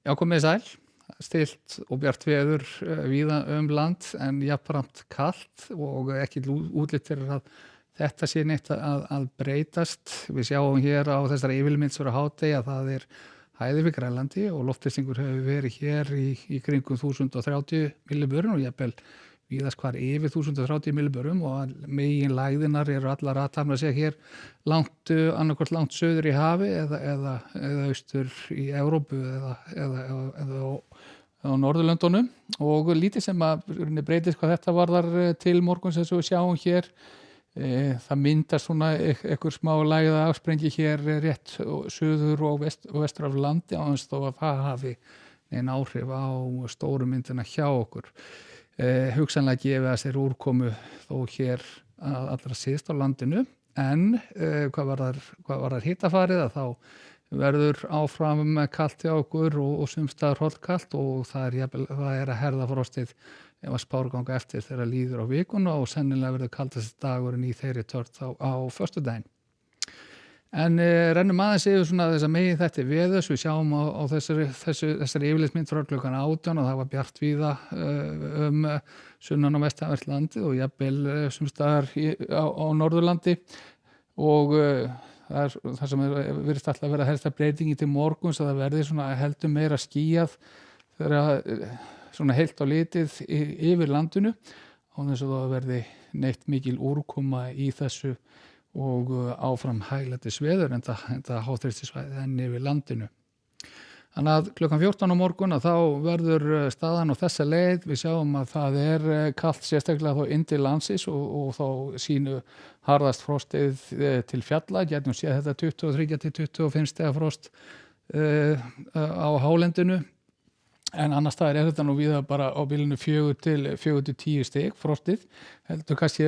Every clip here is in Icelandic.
Já, komið sæl, stilt og bjart veður víða land en jafnframt kalt og ekki útlit fyrir að þetta sé neitt að breytast. Við sjáum hér á þessari yfirmyndsvöru hádegi að það hæði við Grænlandi og loftþrýstingur hefur verið hér í kringum 1030 millibörum og jafnvel víðast hvar yfir 1030 millibörum og megin lægðinar eru allar að tala sig hér annarkvort langt söður í hafi eða austur í Evrópu eða á Norðurlöndunum og lítið sem að breytist hvað þetta varðar til morguns eins og við sjáum hér. Það myndast svona einhver smá lægða afsprengi hér rétt suður og vestur af landi á þess að það hafi neinn áhrif á stóru myndina hjá okkur. Hugsanlega gefið að sér úrkomu þó hér allra síðst á landinu en hvað varðar hitafarið að þá verður áfram kalt hjá okkur og sumstaðar hrollkalt og það er að herða frostið ef að spár ganga eftir þegar líður á vikuna og sennilega verður kaldast dagurinn í þeirri tört á föstudaginn. En rennum aðeins yfir svona þessa megin þetta veðurs, við sjáum á þessari yfirlitsmynd frá klukkan 18 og það var bjart víða sunnan og vestanvert landið og jafnvel sumstaðar á Norðurlandi og það sem virðist alltaf vera helsta breytingi til morguns að það verði svona heldur meira skýjað þegar svona heilt á litið yfir landinu á þess að það verði neitt mikil úrkoma í þessu og áfram hæglætis veður en það háþrýstisvæði enn yfir landinu. Þannig að klukkan 14 á morgun að þá verður staðan á þessa leið. Við sjáum að það kalt sérstaklega þá inn til landsins og þá sínu harðast frostið til fjalla. Getum séð þetta 23 til 25 stiga frost á hálendinu. En annars staðar þetta nú víða bara á bilinu 4 til 10 stig frostið. Heldur kannski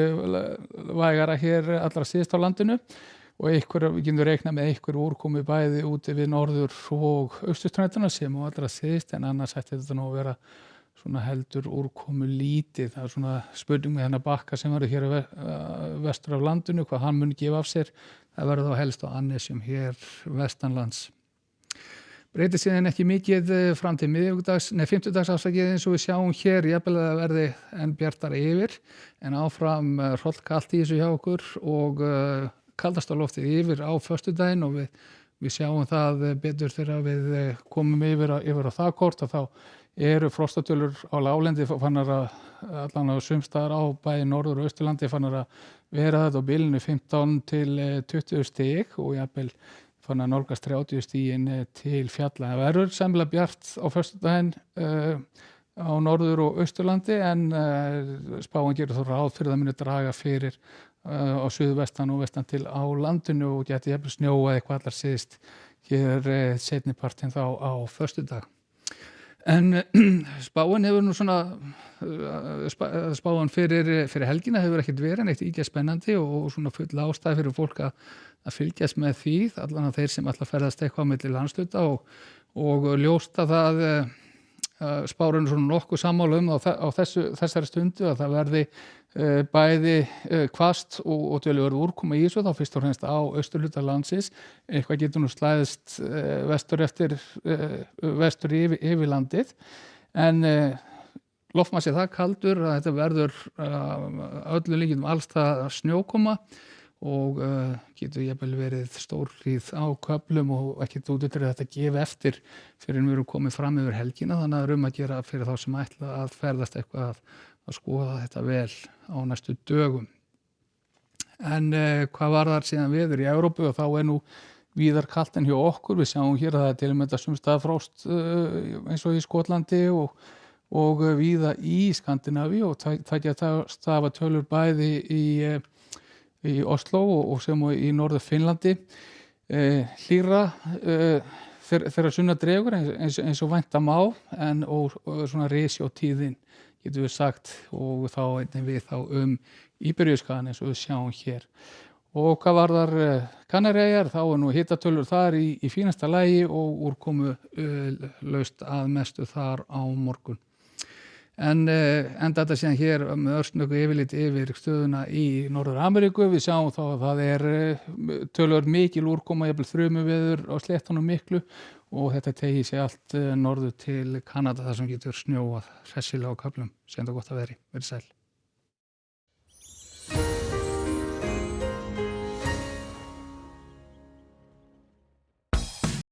vægara hér allra síðst á landinu. Og við getum reiknað með einhver úrkomu bæði úti við norður og austurströndina sem á allra síðst en annars ætti þetta nú að vera svona heldur úrkomu lítið. Það svona spurning með þennan bakka sem verður hér vestur af landinu, hvað hann mun gefa af sér. Það verður þá helst á Annesjum hér vestanlands. Breytist síðan ekki mikið fram til fimmtudags afsakið eins og við sjáum hér, jafnvel að það verði enn bjartara yfir en áfram hrollkalt í þessu hjá okkur og kaldasta loftið yfir á föstudaginn og við sjáum það betur þegar við komum yfir á það kort og þá eru frostatölur á láglendi fannar að allan á sumstaðar á bæði Norður- og Austurlandi fannar að vera þetta á bilinu 15 til 20 stig og jafnvel fann að nálgast 30 stigin til fjalla. Það verður semmilega bjart á föstudaginn á Norður- og Austurlandi en spáin gerir þó ráð fyrir það muni draga fyrir á suðvestan og vestan til á landinu og geti jafnvel snjóa eitthvað allar síðst hér seinnipartinn þá á föstudag. En spáin hefur nú svona spáin fyrir helgina hefur ekkert verið neitt ýkja spennandi og svona full ástæða fyrir fólk að fylgjast með því allan að þeir sem ætla að ferðast eitthvað á milli landshluta og ljósta það spárinu svona nokkuð sammála á þessari stundu að það verði bæði hvasst og töluvert úrkoma í þessu þá fyrst og fremst á austurhluta landsins. Eitthvað getur nú slæðist vestur yfir landið en loftmassi það kaldur að þetta verður öllu líkindum alls það snjókoma og getur jafnvel verið stórhríð á köflum og ekkert útittir að þetta gefi eftir fyrir við erum komið fram yfir helgina þannig að að gera fyrir þá sem ætla að ferðast eitthvað að skoða þetta vel á næstu dögum. En hvað varðar síðan veður í Evrópu og þá nú víðar kalt en hjá okkur. Við sjáum hér að það til og með þetta sumstaðar frost eins og í Skotlandi og víða í Skandinavíu og það stafa tölur bæði í Oslo og sem í norður Finnlandi. Hlýra þegar sunna dregur eins og vænta má og svona risi á tíðin getum við sagt og þá einnig við þá Íberíuskagann eins og við sjáum hér. Og hvað varðar Kanaríeyjar þá nú hitatölur þar í fínasta lagi og úrkomu laust að mestu þar á morgun. en enda þetta síðan hér með örsnöggu yfirlit yfir stöðuna í Norður-Ameríku. Við sjáum þá að það töluvert mikil úrkoma, jafnvel þrumuveður á sléttunum miklu og þetta tegi sig allt norður til Kanada þar sem getur snjóað hressilega á köflum. Sem það gott að verið sæl.